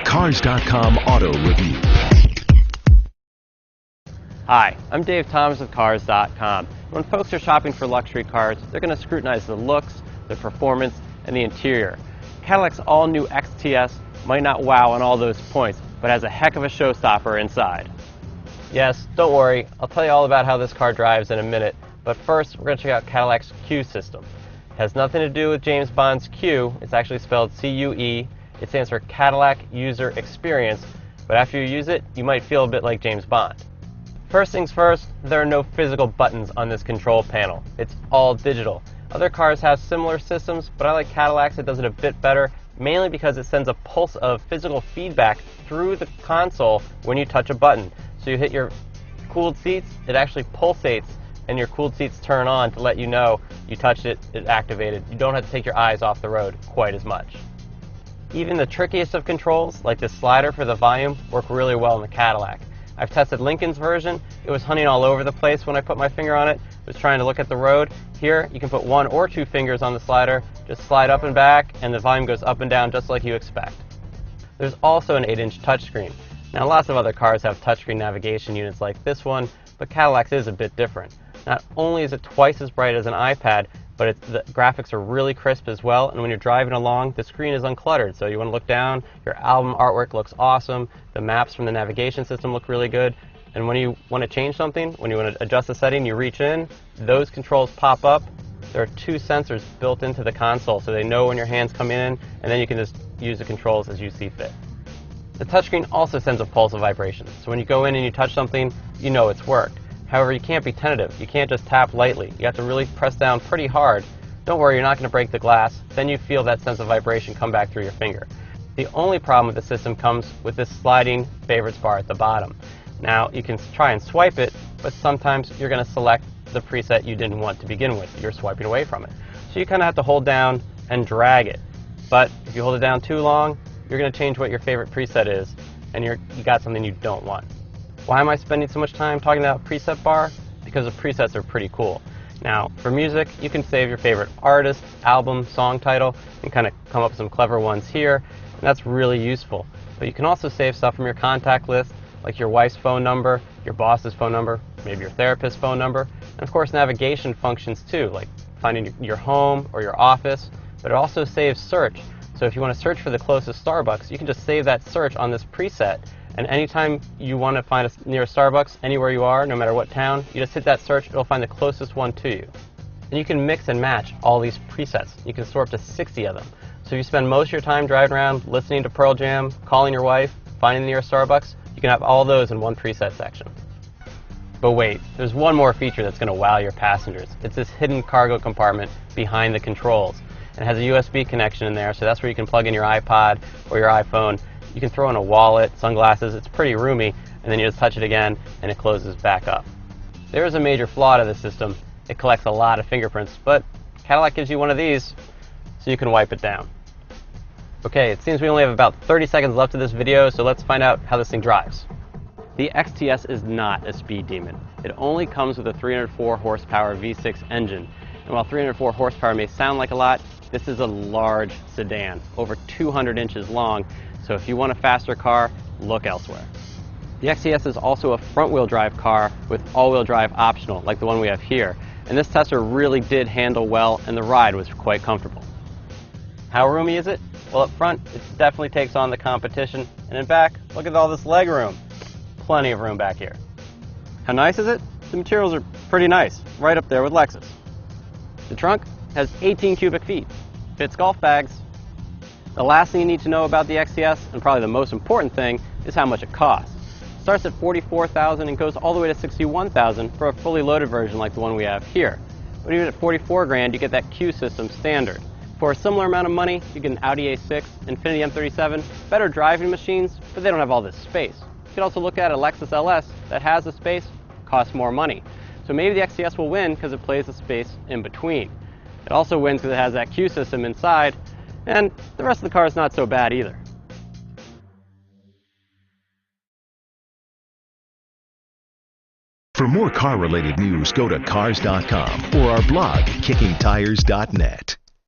Cars.com Auto Review. Hi, I'm Dave Thomas with Cars.com. When folks are shopping for luxury cars, they're going to scrutinize the looks, the performance, and the interior. Cadillac's all-new XTS might not wow on all those points, but has a heck of a showstopper inside. Yes, don't worry, I'll tell you all about how this car drives in a minute, but first we're going to check out Cadillac's Q system. It has nothing to do with James Bond's Q, it's actually spelled C-U-E. It stands for Cadillac User Experience, but after you use it, you might feel a bit like James Bond. First things first, there are no physical buttons on this control panel. It's all digital. Other cars have similar systems, but I like Cadillac's. It does it a bit better, mainly because it sends a pulse of physical feedback through the console when you touch a button. So you hit your cooled seats, it actually pulsates, and your cooled seats turn on to let you know you touched it, it activated. You don't have to take your eyes off the road quite as much. Even the trickiest of controls, like the slider for the volume, work really well in the Cadillac. I've tested Lincoln's version. It was hunting all over the place when I put my finger on it. It was trying to look at the road. Here, you can put 1 or 2 fingers on the slider, just slide up and back, and the volume goes up and down just like you expect. There's also an 8-inch touchscreen. Now, lots of other cars have touchscreen navigation units like this one, but Cadillac's is a bit different. Not only is it twice as bright as an iPad, but the graphics are really crisp as well, and when you're driving along, the screen is uncluttered. So you want to look down, your album artwork looks awesome, the maps from the navigation system look really good, and when you want to change something, when you want to adjust a setting, you reach in, those controls pop up. There are 2 sensors built into the console, so they know when your hands come in, and then you can just use the controls as you see fit. The touchscreen also sends a pulse of vibration, so when you go in and you touch something, you know it's worked. However, you can't be tentative. You can't just tap lightly. You have to really press down pretty hard. Don't worry, you're not going to break the glass. Then you feel that sense of vibration come back through your finger. The only problem with the system comes with this sliding favorites bar at the bottom. Now, you can try and swipe it, but sometimes you're going to select the preset you didn't want to begin with. You're swiping away from it. So you kind of have to hold down and drag it. But if you hold it down too long, you're going to change what your favorite preset is, and you got something you don't want. Why am I spending so much time talking about preset bar? Because the presets are pretty cool. Now, for music, you can save your favorite artist, album, song title, and kind of come up with some clever ones here, and that's really useful. But you can also save stuff from your contact list, like your wife's phone number, your boss's phone number, maybe your therapist's phone number, and of course navigation functions too, like finding your home or your office, but it also saves search. So if you want to search for the closest Starbucks, you can just save that search on this preset, and anytime you want to find a near Starbucks, anywhere you are, no matter what town, you just hit that search, it'll find the closest one to you. And you can mix and match all these presets. You can store up to 60 of them. So if you spend most of your time driving around listening to Pearl Jam, calling your wife, finding the nearest Starbucks, you can have all those in one preset section. But wait, there's one more feature that's going to wow your passengers. It's this hidden cargo compartment behind the controls. It has a USB connection in there, so that's where you can plug in your iPod or your iPhone. You can throw in a wallet, sunglasses, it's pretty roomy, and then you just touch it again and it closes back up. There is a major flaw to the system. It collects a lot of fingerprints, but Cadillac gives you one of these so you can wipe it down. Okay, it seems we only have about 30 seconds left of this video, so let's find out how this thing drives. The XTS is not a speed demon. It only comes with a 304 horsepower V6 engine. And while 304 horsepower may sound like a lot, this is a large sedan, over 200 inches long, so if you want a faster car, look elsewhere. The XTS is also a front-wheel drive car with all-wheel drive optional, like the one we have here. And this tester really did handle well, and the ride was quite comfortable. How roomy is it? Well, up front, it definitely takes on the competition. And in back, look at all this leg room. Plenty of room back here. How nice is it? The materials are pretty nice, right up there with Lexus. The trunk has 18 cubic feet. Fits golf bags. The last thing you need to know about the XTS, and probably the most important thing, is how much it costs. It starts at $44,000 and goes all the way to $61,000 for a fully loaded version like the one we have here. But even at $44,000, you get that Q system standard. For a similar amount of money, you get an Audi A6, Infiniti M37, better driving machines, but they don't have all this space. You can also look at a Lexus LS that has the space, costs more money. So maybe the XTS will win because it plays the space in between. It also wins because it has that Q system inside, and the rest of the car is not so bad either. For more car-related news, go to Cars.com or our blog, KickingTires.net.